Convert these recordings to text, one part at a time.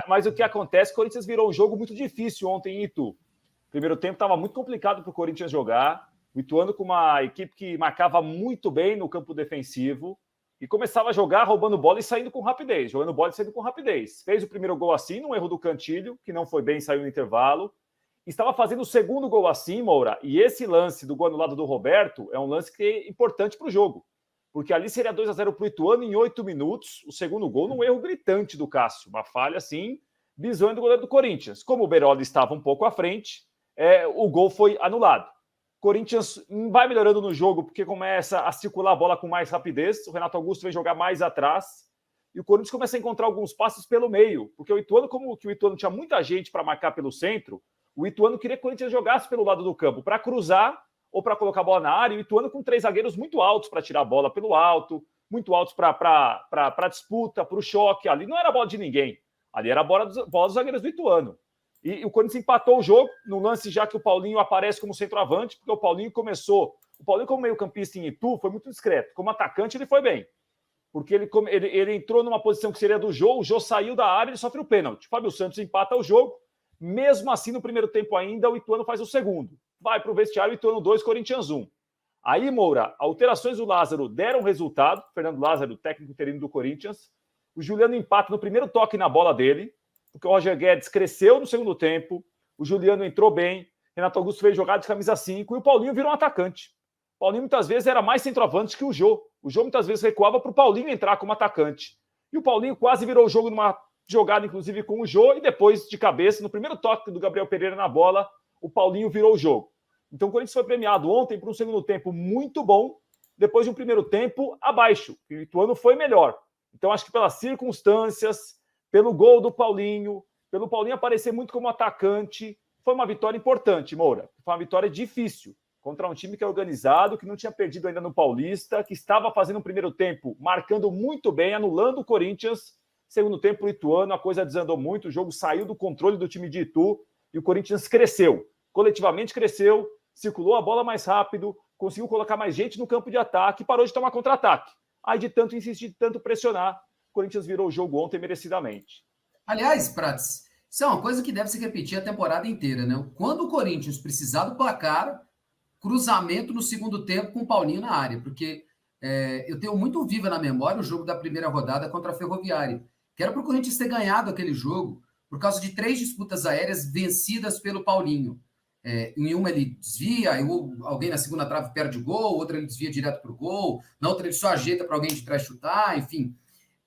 Mas o que acontece, o Corinthians virou um jogo muito difícil ontem em Itu. O primeiro tempo estava muito complicado para o Corinthians jogar. O Ituano com uma equipe que marcava muito bem no campo defensivo e começava a jogar roubando bola e saindo com rapidez. Jogando bola e saindo com rapidez. Fez o primeiro gol assim, num erro do Cantilho, que não foi bem, saiu no intervalo. Estava fazendo o segundo gol assim, Moura. E esse lance do gol anulado do Roberto é um lance que é importante para o jogo. Porque ali seria 2-0 para o Ituano em 8 minutos. O segundo gol num erro gritante do Cássio. Uma falha assim, bizonha do goleiro do Corinthians. Como o Beraldo estava um pouco à frente, o gol foi anulado. Corinthians vai melhorando no jogo porque começa a circular a bola com mais rapidez. O Renato Augusto vem jogar mais atrás. E o Corinthians começa a encontrar alguns passos pelo meio. Porque o Ituano, como que o Ituano tinha muita gente para marcar pelo centro, o Ituano queria que o Corinthians jogasse pelo lado do campo para cruzar ou para colocar a bola na área. E o Ituano com 3 zagueiros muito altos para tirar a bola pelo alto, muito altos para disputa, para o choque. Ali não era bola de ninguém. Ali era a bola dos zagueiros do Ituano. E o Corinthians empatou o jogo no lance já que o Paulinho aparece como centroavante, porque o Paulinho começou. O Paulinho, como meio-campista em Itu, foi muito discreto. Como atacante, ele foi bem. Porque ele entrou numa posição que seria do Jô, o Jô saiu da área e ele sofreu o pênalti. O Fábio Santos empata o jogo. Mesmo assim, no primeiro tempo ainda, o Ituano faz o segundo. Vai para o vestiário, Ituano 2, Corinthians 1. Aí, Moura, alterações do Lázaro deram resultado. Fernando Lázaro, técnico interino do Corinthians. O Juliano empata no primeiro toque na bola dele, porque o Roger Guedes cresceu no segundo tempo, o Juliano entrou bem, Renato Augusto fez jogar de camisa 5 e o Paulinho virou um atacante. O Paulinho muitas vezes era mais centroavante que o Jô. O Jô muitas vezes recuava para o Paulinho entrar como atacante. E o Paulinho quase virou o jogo numa jogada, inclusive, com o Jô, e depois, de cabeça, no primeiro toque do Gabriel Pereira na bola, o Paulinho virou o jogo. Então o Corinthians foi premiado ontem por um segundo tempo muito bom, depois de um primeiro tempo abaixo. O Ituano foi melhor. Então acho que pelas circunstâncias, pelo gol do Paulinho, pelo Paulinho aparecer muito como atacante, foi uma vitória importante, Moura. Foi uma vitória difícil contra um time que é organizado, que não tinha perdido ainda no Paulista, que estava fazendo um primeiro tempo, marcando muito bem, anulando o Corinthians. Segundo tempo, o Ituano, a coisa desandou muito, o jogo saiu do controle do time de Itu e o Corinthians cresceu. Coletivamente cresceu, circulou a bola mais rápido, conseguiu colocar mais gente no campo de ataque e parou de tomar contra-ataque. Aí, de tanto insistir, de tanto pressionar, o Corinthians virou o jogo ontem merecidamente. Aliás, Prats, isso é uma coisa que deve se repetir a temporada inteira, né? Quando o Corinthians precisar do placar, cruzamento no segundo tempo com o Paulinho na área, porque eu tenho muito viva na memória o jogo da primeira rodada contra a Ferroviária, que era para o Corinthians ter ganhado aquele jogo por causa de 3 disputas aéreas vencidas pelo Paulinho. Em uma ele desvia, alguém na segunda trave perde o gol, outra ele desvia direto para o gol, na outra ele só ajeita para alguém de trás chutar, enfim.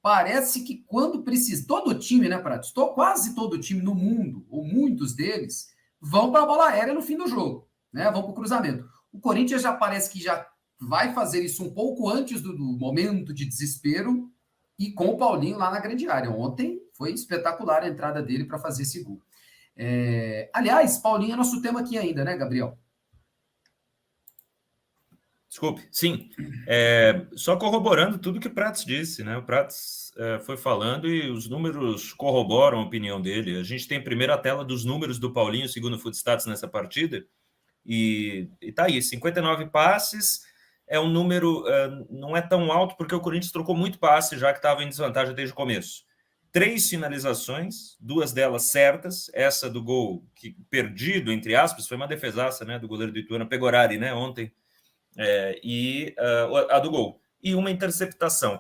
Parece que quando precisa, todo time, né, Pratos? Quase todo time no mundo, ou muitos deles, vão para a bola aérea no fim do jogo, né? Vão para o cruzamento. O Corinthians já parece que já vai fazer isso um pouco antes do momento de desespero e com o Paulinho lá na grande área. Ontem foi espetacular a entrada dele para fazer esse gol. Aliás, Paulinho é nosso tema aqui ainda, né, Gabriel? Desculpe, sim. Só corroborando tudo que o Prats disse, né? O Prats foi falando e os números corroboram a opinião dele. A gente tem primeiro a tela dos números do Paulinho, segundo o Footstats, nessa partida, e tá aí, 59 passes, é um número, não é tão alto, porque o Corinthians trocou muito passe, já que estava em desvantagem desde o começo. 3 finalizações, 2 delas certas, essa do gol perdido, entre aspas, foi uma defesaça, né, do goleiro do Ituano, Pegorari, né, ontem, e a do gol. E uma interceptação.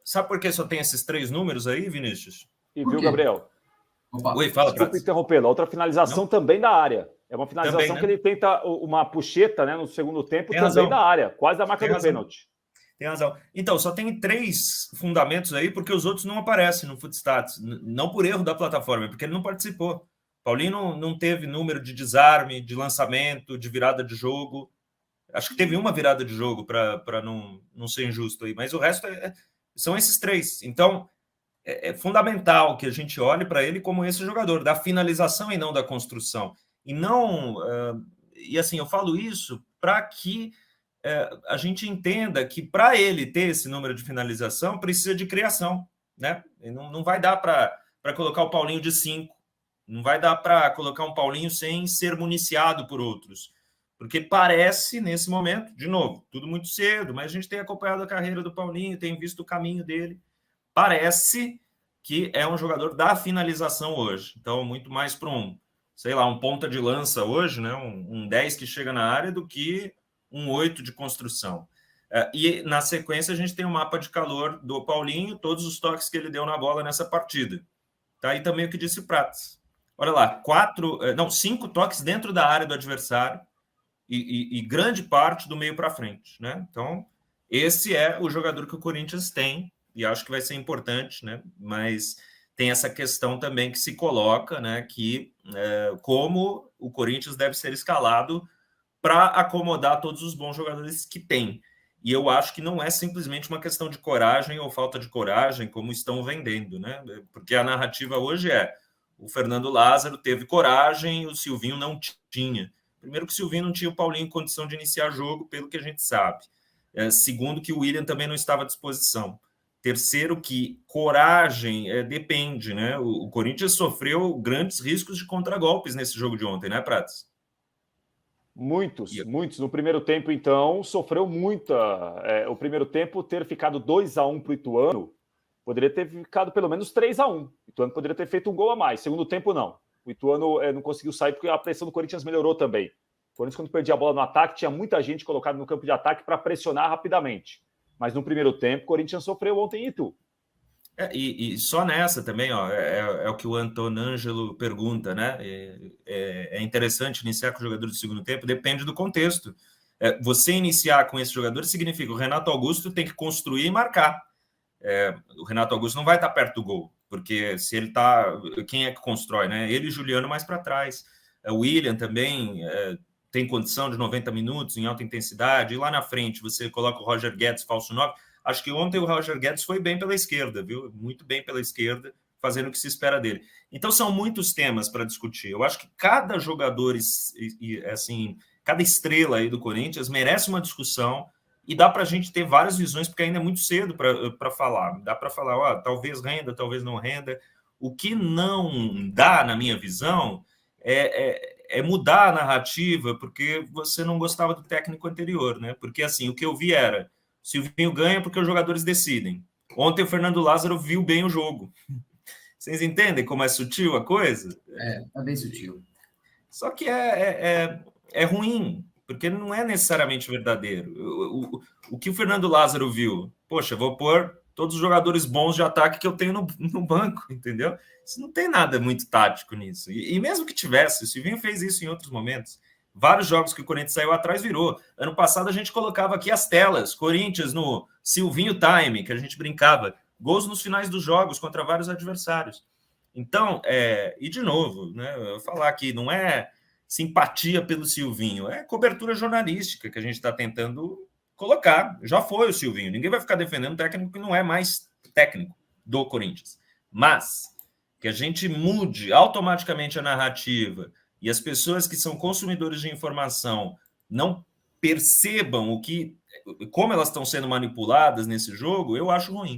Sabe por que só tem esses 3 números aí, Vinícius? E viu, Gabriel? Opa. Oi, fala, Desculpa interrompê-lo. Outra finalização também da área. É uma finalização também, né? Que ele tenta uma puxeta, né, no segundo tempo, tem também razão. Da área, quase da marca do pênalti. Tem razão. Então, só tem 3 fundamentos aí, porque os outros não aparecem no Footstats. Não por erro da plataforma, porque ele não participou. Paulinho não teve número de desarme, de lançamento, de virada de jogo. Acho que teve uma virada de jogo para não ser injusto aí, mas o resto são esses 3. Então, é fundamental que a gente olhe para ele como esse jogador, da finalização e não da construção. E não... e assim, eu falo isso para que a gente entenda que para ele ter esse número de finalização, precisa de criação, né? Não vai dar para colocar o Paulinho de 5, não vai dar para colocar um Paulinho sem ser municiado por outros. Porque parece, nesse momento, de novo, tudo muito cedo, mas a gente tem acompanhado a carreira do Paulinho, tem visto o caminho dele. Parece que é um jogador da finalização hoje. Então, muito mais para um, sei lá, um ponta de lança hoje, né? Um 10 que chega na área do que um 8 de construção. E na sequência a gente tem o mapa de calor do Paulinho, todos os toques que ele deu na bola nessa partida. Tá aí também o que disse o Prats. Olha lá, 5 toques dentro da área do adversário e grande parte do meio para frente, né? Então, esse é o jogador que o Corinthians tem e acho que vai ser importante, né? Mas tem essa questão também que se coloca, né? Que como o Corinthians deve ser escalado para acomodar todos os bons jogadores que tem. E eu acho que não é simplesmente uma questão de coragem ou falta de coragem, como estão vendendo, né? Porque a narrativa hoje é o Fernando Lázaro teve coragem, o Silvinho não tinha. Primeiro que o Silvinho não tinha o Paulinho em condição de iniciar jogo, pelo que a gente sabe. Segundo que o William também não estava à disposição. Terceiro que coragem depende, né? O Corinthians sofreu grandes riscos de contragolpes nesse jogo de ontem, né, Prats? Muitos. No primeiro tempo, então, sofreu muita. O primeiro tempo ter ficado 2-1 para o Ituano, poderia ter ficado pelo menos 3-1. O Ituano poderia ter feito um gol a mais. Segundo tempo, não. O Ituano não conseguiu sair porque a pressão do Corinthians melhorou também. O Corinthians, quando perdia a bola no ataque, tinha muita gente colocada no campo de ataque para pressionar rapidamente. Mas no primeiro tempo, o Corinthians sofreu ontem em Itu. E só nessa também, ó, é o que o Antonângelo pergunta, né? É interessante iniciar com o jogador do segundo tempo, depende do contexto. Você iniciar com esse jogador significa que o Renato Augusto tem que construir e marcar. O Renato Augusto não vai estar perto do gol, porque se ele está. Quem é que constrói, né? Ele e o Juliano mais para trás. O William também tem condição de 90 minutos em alta intensidade, e lá na frente você coloca o Roger Guedes, falso 9. Acho que ontem o Roger Guedes foi bem pela esquerda, viu? Muito bem pela esquerda, fazendo o que se espera dele. Então são muitos temas para discutir. Eu acho que cada jogador, assim, cada estrela aí do Corinthians merece uma discussão e dá para a gente ter várias visões, porque ainda é muito cedo para falar. Dá para falar, ó, talvez renda, talvez não renda. O que não dá, na minha visão, é mudar a narrativa, porque você não gostava do técnico anterior, né? Porque assim, o que eu vi era Silvinho ganha porque os jogadores decidem. Ontem o Fernando Lázaro viu bem o jogo. Vocês entendem como é sutil a coisa? É bem sutil. Só que é ruim, porque não é necessariamente verdadeiro. O que o Fernando Lázaro viu? Poxa, vou pôr todos os jogadores bons de ataque que eu tenho no banco, entendeu? Isso não tem nada muito tático nisso. E mesmo que tivesse, o Silvinho fez isso em outros momentos. Vários jogos que o Corinthians saiu atrás virou. Ano passado a gente colocava aqui as telas, Corinthians no Silvinho Time, que a gente brincava, gols nos finais dos jogos contra vários adversários. Então, e de novo, né, eu falar que não é simpatia pelo Silvinho, é cobertura jornalística que a gente está tentando colocar. Já foi o Silvinho, ninguém vai ficar defendendo um técnico que não é mais técnico do Corinthians. Mas que a gente mude automaticamente a narrativa e as pessoas que são consumidores de informação não percebam como elas estão sendo manipuladas nesse jogo, eu acho ruim.